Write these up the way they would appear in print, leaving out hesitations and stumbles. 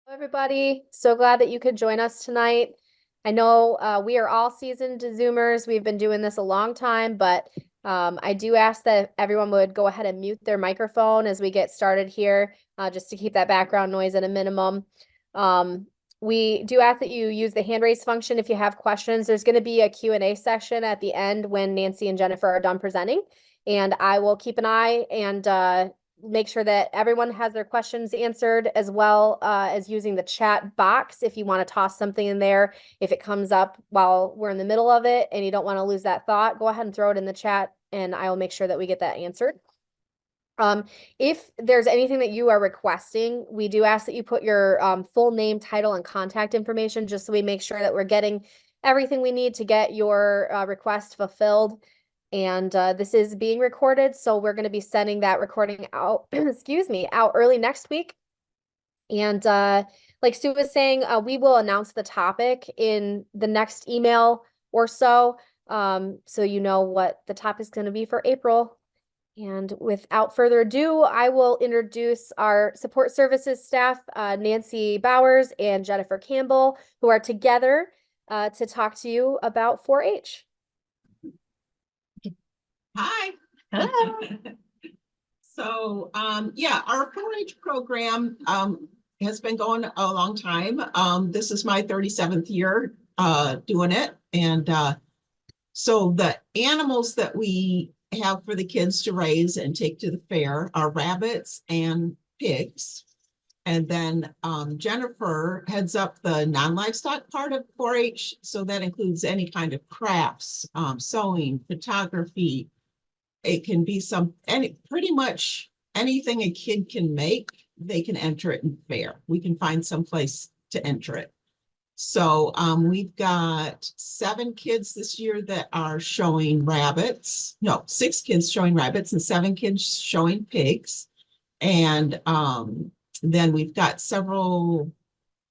Everybody. So glad that you could join us tonight. I know we are all seasoned Zoomers. We've been doing this a long time, but I do ask that everyone would go ahead and mute their microphone as we get started here, just to keep that background noise at a minimum. We do ask that you use the hand raise function if you have questions. There's going to be a Q&A session at the end when Nancy and Jennifer are done presenting, and I will keep an eye and make sure that everyone has their questions answered, as well as using the chat box if you want to toss something in there. If it comes up while we're in the middle of it and you don't want to lose that thought, go ahead and throw it in the chat and I will make sure that we get that answered. If there's anything that you are requesting, we do ask that you put your full name, title, and contact information, just so we make sure that we're getting everything we need to get your request fulfilled. And this is being recorded, so we're going to be sending that recording out, excuse me, out early next week. And like Sue was saying, we will announce the topic in the next email or so, so you know what the topic is going to be for April. And without further ado, I will introduce our support services staff, Nancy Bowers and Jennifer Campbell, who are together to talk to you about 4-H. Hi. Hello. So, yeah, our 4-H program has been going a long time. This is my 37th year doing it. And so the animals that we have for the kids to raise and take to the fair are rabbits and pigs. And then Jennifer heads up the non-livestock part of 4-H. So that includes any kind of crafts, sewing, photography. It can be pretty much anything a kid can make, they can enter it in fair. We can find some place to enter it. So we've got 7 kids this year that are showing rabbits. No, 6 kids showing rabbits and 7 kids showing pigs. And then we've got several,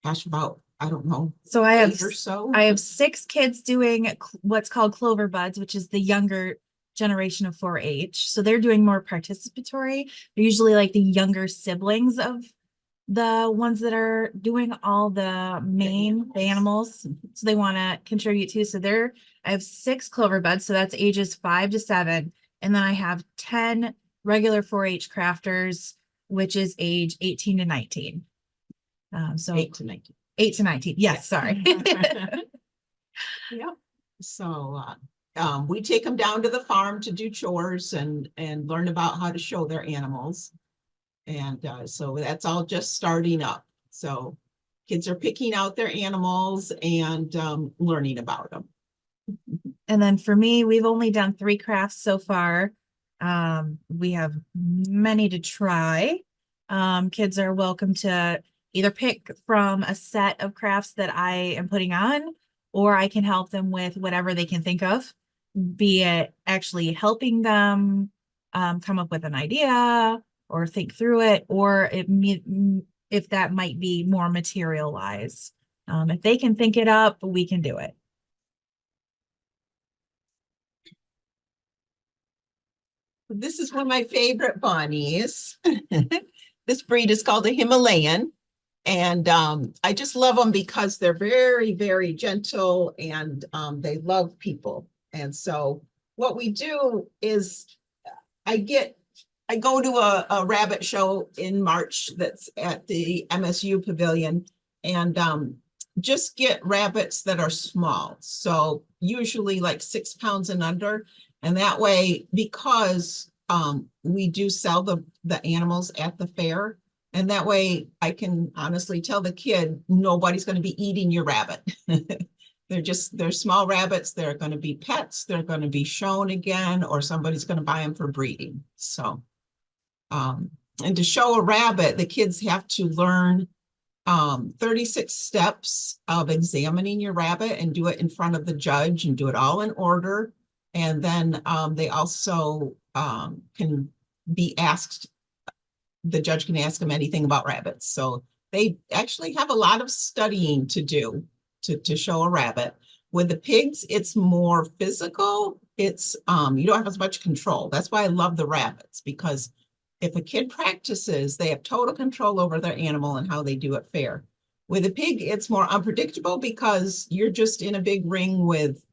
about, I don't know. So I have 8 or so. I have 6 kids doing what's called Clover Buds, which is the younger generation of 4-H. So they're doing more participatory. They're usually like the younger siblings of the ones that are doing all the animals. So they want to contribute too. So I have 6 Clover Buds. So that's ages 5 to 7. And then I have 10 regular 4-H crafters, which is age 18 to 19. So 8 to 19. 8 to 19. Yes, sorry. Yeah. So we take them down to the farm to do chores and learn about how to show their animals. And so that's all just starting up. So kids are picking out their animals and learning about them. And then for me, we've only done 3 crafts so far. We have many to try. Kids are welcome to either pick from a set of crafts that I am putting on, or I can help them with whatever they can think of, be it actually helping them come up with an idea or think through it, or if that might be more material-wise. If they can think it up, we can do it. This is one of my favorite bunnies. This breed is called a Himalayan. And I just love them because they're very, very gentle and they love people. And so what we do is I go to a rabbit show in March that's at the MSU Pavilion, and just get rabbits that are small. So usually like 6 pounds and under. And that way, because we do sell the animals at the fair, and that way I can honestly tell the kid, nobody's going to be eating your rabbit. They're small rabbits. They're going to be pets. They're going to be shown again, or somebody's going to buy them for breeding. So, and to show a rabbit, the kids have to learn 36 steps of examining your rabbit and do it in front of the judge and do it all in order. And then they also can be asked, the judge can ask them anything about rabbits. So they actually have a lot of studying to do to show a rabbit. With the pigs, it's more physical. It's you don't have as much control. That's why I love the rabbits, because if a kid practices, they have total control over their animal and how they do it fair. With a pig, it's more unpredictable because you're just in a big ring with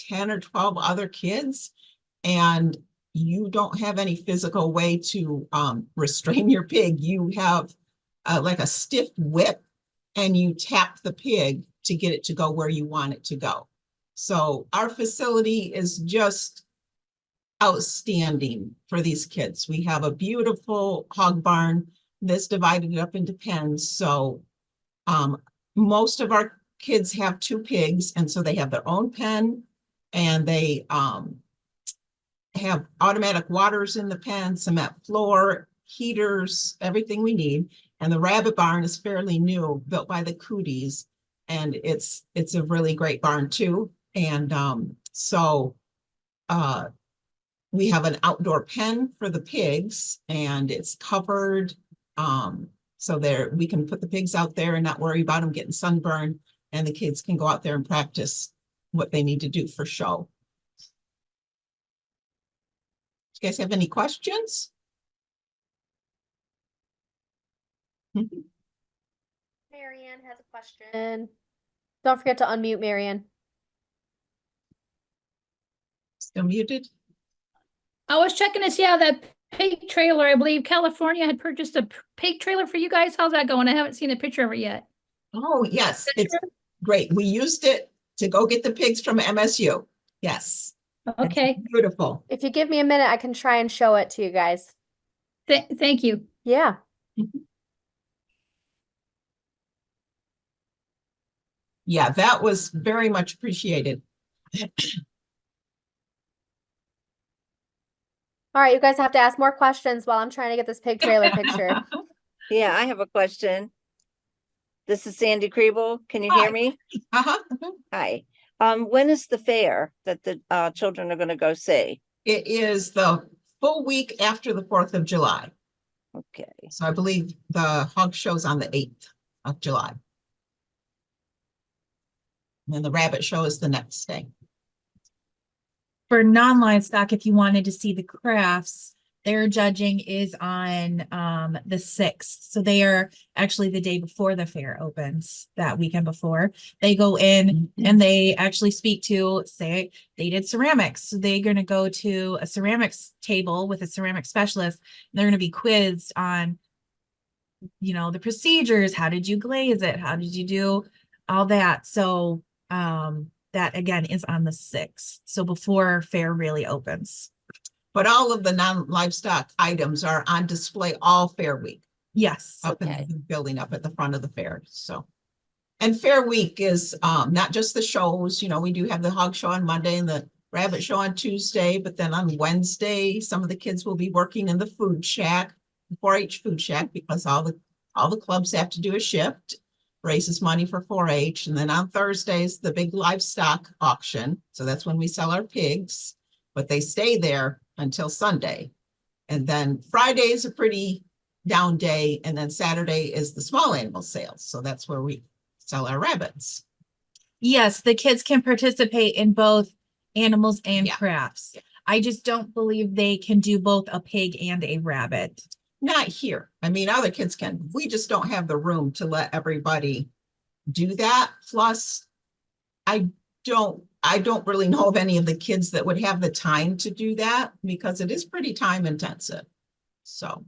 10 or 12 other kids, and you don't have any physical way to restrain your pig. You have like a stiff whip, and you tap the pig to get it to go where you want it to go. So our facility is just outstanding for these kids. We have a beautiful hog barn that's divided up into pens. So most of our kids have 2 pigs, and so they have their own pen, and they have automatic waters in the pen, cement floor, heaters, everything we need. And the rabbit barn is fairly new, built by the Cooties, and it's a really great barn too. And so we have an outdoor pen for the pigs, and it's covered. So there we can put the pigs out there and not worry about them getting sunburned, and the kids can go out there and practice what they need to do for show. You guys have any questions? Marianne has a question. Don't forget to unmute Marianne. Still muted? I was checking to see how that pig trailer, I believe California had purchased a pig trailer for you guys. How's that going? I haven't seen a picture of it yet. Oh, yes, Is that it's true? great. We used it to go get the pigs from MSU. Yes. It's Okay, beautiful. If you give me a minute, I can try and show it to you guys. thank you. Yeah. Yeah, that was very much appreciated. All right, you guys have to ask more questions while I'm trying to get this pig trailer picture. Yeah, I have a question. This is Sandy Kriebel. Can you Hi. hear me? Uh-huh. Hi. When is the fair that the children are going to go see? It is the full week after the 4th of July. Okay. So I believe the hog show's on the 8th of July. And then the rabbit show is the next day. For non-livestock, if you wanted to see the crafts, their judging is on the 6th. So they are actually the day before the fair opens, that weekend before. They go in and they actually speak to, say, they did ceramics. So they're going to go to a ceramics table with a ceramic specialist. They're going to be quizzed on, you know, the procedures. How did you glaze it? How did you do all that? So that again is on the 6th. So before fair really opens. But all of the non-livestock items are on display all fair week Yes. up Okay. in the building up at the front of the fair. So, and fair week is not just the shows. You know, we do have the hog show on Monday and the rabbit show on Tuesday, but then on Wednesday, some of the kids will be working in the food shack, the 4-H food shack, because all the clubs have to do a shift, raises money for 4-H. And then on Thursdays, the big livestock auction. So that's when we sell our pigs, but they stay there until Sunday. And then Friday is a pretty down day. And then Saturday is the small animal sales. So that's where we sell our rabbits. Yes, the kids can participate in both animals and Yeah. crafts. Yeah. I just don't believe they can do both a pig and a rabbit. Not here. I mean, other kids can. We just don't have the room to let everybody do that. Plus, I don't really know of any of the kids that would have the time to do that because it is pretty time intensive. So,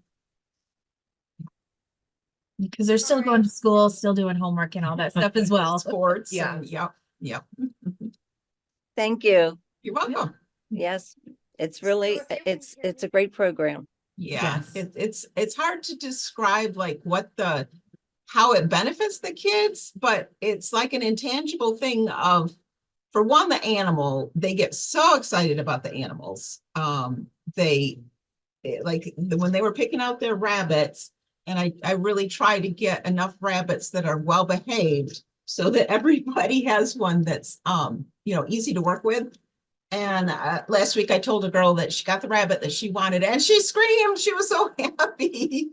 Because they're still going to school, still doing homework and all that stuff as well. sports. Yeah. And yep. Thank you. You're welcome. Yes, it's really, it's a great program. Yeah, Yes. it's hard to describe like how it benefits the kids, but it's like an intangible thing of, for one, the animal, they get so excited about the animals. When they were picking out their rabbits, and I really try to get enough rabbits that are well behaved so that everybody has one that's easy to work with. And last week I told a girl that she got the rabbit that she wanted, and she screamed. She was so happy.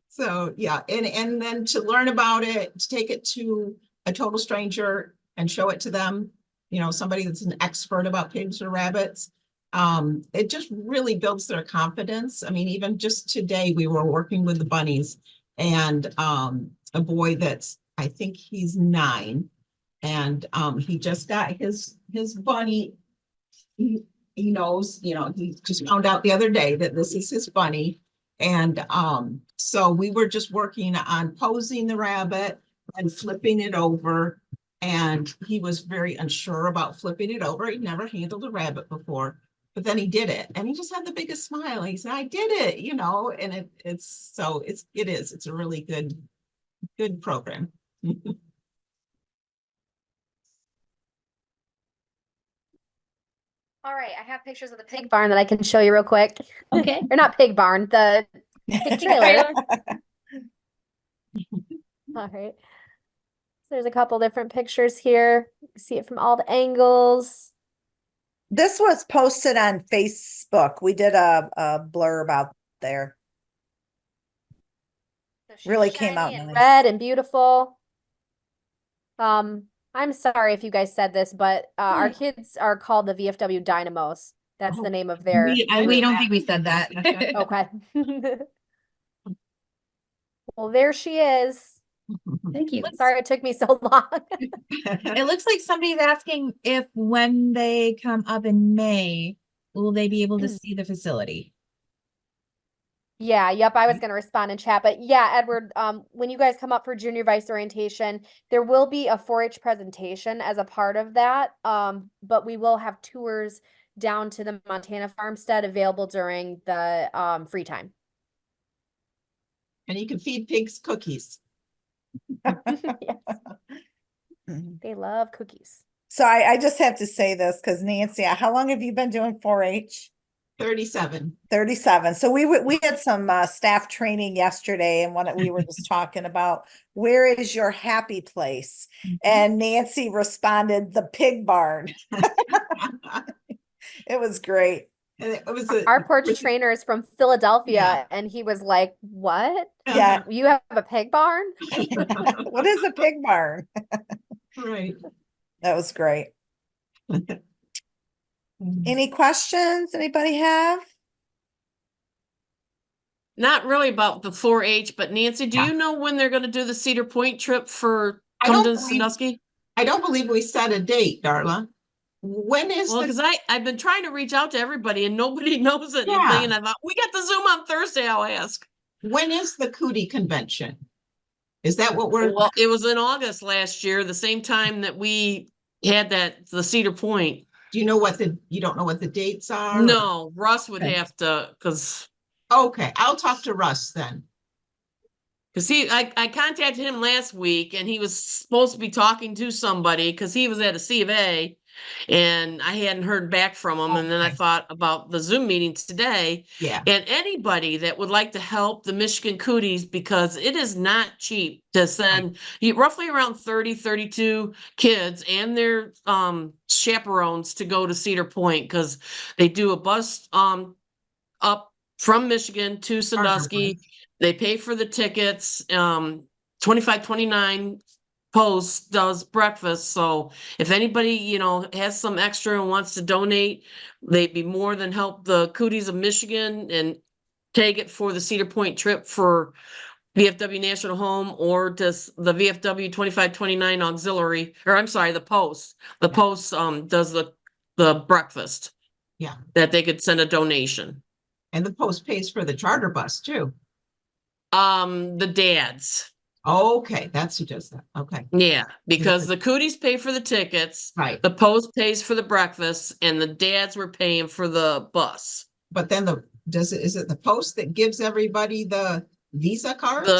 So yeah, and then to learn about it, to take it to a total stranger and show it to them, somebody that's an expert about pigs or rabbits, it just really builds their confidence. I mean, even just today we were working with the bunnies, and a boy that's, I think he's 9. And he just got his bunny. He knows, he just found out the other day that this is his bunny. And so we were just working on posing the rabbit and flipping it over. And he was very unsure about flipping it over. He'd never handled a rabbit before, but then he did it, and he just had the biggest smile. He said, "I did it," and it's a really good program. All right, I have pictures of the pig barn that I can show you real quick. Okay. Or not pig barn, the pig trailer. All right. So there's a couple different pictures here. You can see it from all the angles. This was posted on Facebook. We did a blurb out there. So she's Really came shiny out and nice. red and beautiful. I'm sorry if you guys said this, but our kids are called the VFW Dynamos. That's the name of their We don't think we said that. Okay. Well, there she is. Thank you. Sorry it took me so long. It looks like somebody's asking if when they come up in May, will they be able to see the facility? Yeah, yep, I was gonna respond in chat, but yeah, Edward, when you guys come up for junior vice orientation, there will be a 4-H presentation as a part of that. But we will have tours down to the Montana farmstead available during the free time. And you can feed pigs cookies. Yes, Mhm. they love cookies. So I just have to say this because Nancy, how long have you been doing 4-H? 37. 37. So we had some staff training yesterday, and what we were just talking about, where is your happy place? And Nancy responded, the pig barn. It was great. And it was Our porch trainer is from Philadelphia, Yeah. and he was like, "What? Yeah. You have a pig barn?" What is a pig barn? Right. That was great. Any questions anybody have? Not really about the 4-H, but Nancy, do Yeah. you know when they're going to do the Cedar Point trip for I come don't to believe- Sandusky? I don't believe we set a date, Darla. When is Well, the, because I've been trying to reach out to everybody and nobody knows anything, Yeah. and I thought we got the Zoom on Thursday. I'll ask. when is the Cootie convention? Is that what we're? Well, it was in August last year, the same time that we had the Cedar Point. Do you know you don't know what the dates are? No, Russ would Okay. have to, because Okay, I'll talk to Russ then. I contacted him last week and he was supposed to be talking to somebody because he was at a C of A and I hadn't heard back from him. And then I Okay. thought about the Zoom meeting today Yeah, and anybody that would like to help the Michigan Cooties, because it is not cheap to send roughly around 30, 32 kids and their chaperones to go to Cedar Point, because they do a bus up from Michigan to Sandusky. They pay for the tickets. 25.29 Post does breakfast. So if anybody, has some extra and wants to donate, they'd be more than help the Cooties of Michigan and take it for the Cedar Point trip for VFW National Home, or does the VFW 2529 auxiliary, or I'm sorry, the Post. The Yeah. Post does the breakfast. Yeah. That they could send a donation. and the Post pays for the charter bus too. The dads. Okay, that's who does that. Okay, Yeah, because the Cooties pay for the tickets, right. the Post pays for the breakfast, and the dads were paying for the bus. But then is it the Post that gives everybody the Visa cards?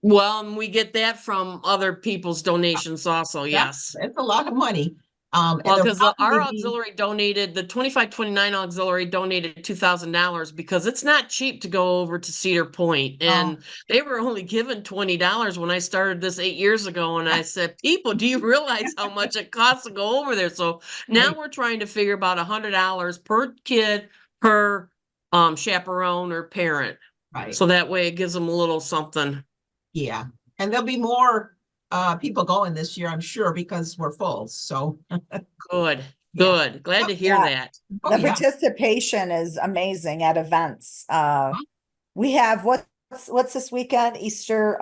And we get that from other people's donations also, yes. It's a lot of money. And Well, they'll because our probably be- auxiliary donated, the 2529 auxiliary donated $2,000 because it's not cheap to go over to Cedar Point. And they were only given $20 when I started this 8 years ago. And I said, people, do you realize how much it costs to go over there? So now Right. we're trying to figure about $100 per kid, per chaperone or parent. Right, So that way it gives them a little something. yeah. And there'll be more people going this year, I'm sure, because we're full, so. Good, Yeah. good. Glad to hear Yeah. that. Oh, The yeah. participation is amazing at events. We have, what's what's this weekend? Easter,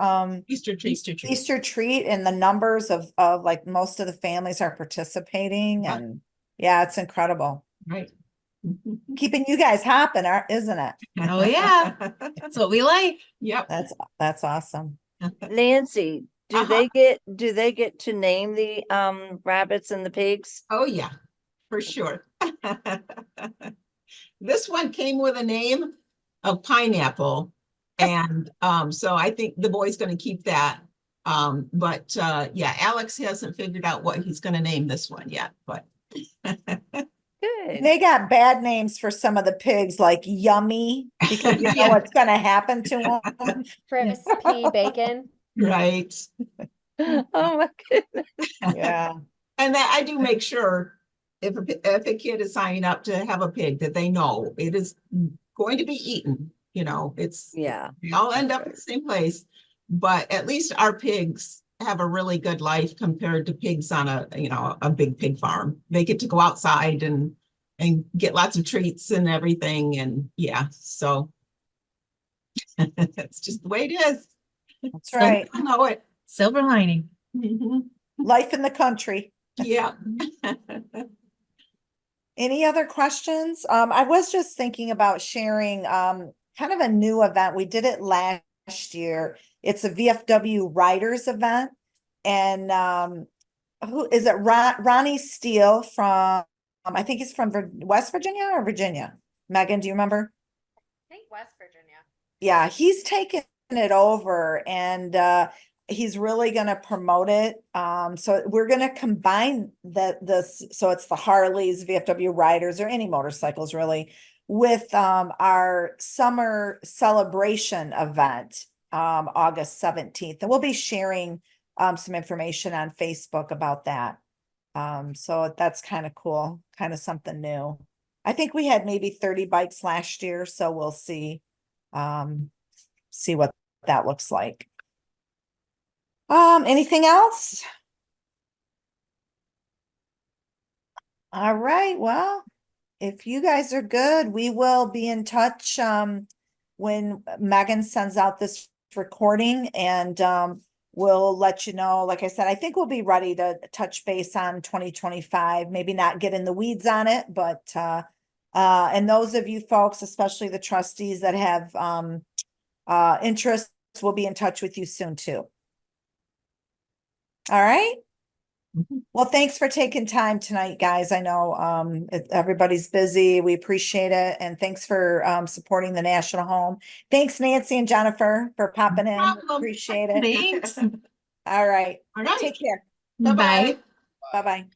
Easter treat. Easter treat, and the numbers of like most of the families are participating, Yeah. and yeah, it's incredible. Right. Keeping you guys hopping, isn't it? Oh, yeah. That's what we like. Yep. That's awesome. Nancy, do Uh-huh. do they get to name the rabbits and the pigs? Oh, yeah, for sure. This one came with a name of pineapple. And so I think the boy's going to keep that. But yeah, Alex hasn't figured out what he's going to name this one yet. But Good. They got bad names for some of the pigs, like Yummy, because you know Yeah. what's gonna happen to them. Crispy bacon. Right. Oh my goodness. Yeah, And that I do make sure if a kid is signing up to have a pig, that they know it is going to be eaten. You know, Yeah. we all end up in the same place, but at least our pigs have a really good life compared to pigs on a big pig farm. They get to go outside and get lots of treats and everything. And yeah, so that's just the way it is. that's right. I know it. Silver lining. Mhm. Life in the country. Yeah. Any other questions? I was just thinking about sharing kind of a new event. We did it last year. It's a VFW Riders event. And who is it? Ronnie Steele from I think he's from West Virginia or Virginia. Megan, do you remember? I think West Virginia. Yeah, he's taken it over, and he's really going to promote it. So we're going to combine so it's the Harleys, VFW riders, or any motorcycles really, with our summer celebration event, August 17th. And we'll be sharing some information on Facebook about that. So that's kind of cool, kind of something new. I think we had maybe 30 bikes last year, so we'll see what that looks like. Anything else? All right, well, if you guys are good, we will be in touch when Megan sends out this recording, and we'll let you know. Like I said, I think we'll be ready to touch base on 2025, maybe not get in the weeds on it, but and those of you folks, especially the trustees that have interest, will be in touch with you soon too. All right. Mhm. Well, thanks for taking time tonight, guys. I know everybody's busy. We appreciate it. And thanks for supporting the National Home. Thanks, Nancy and Jennifer, for popping in. Problem. Appreciate it. Thanks. All right. All right. Take care. Bye-bye. Bye. Bye-bye.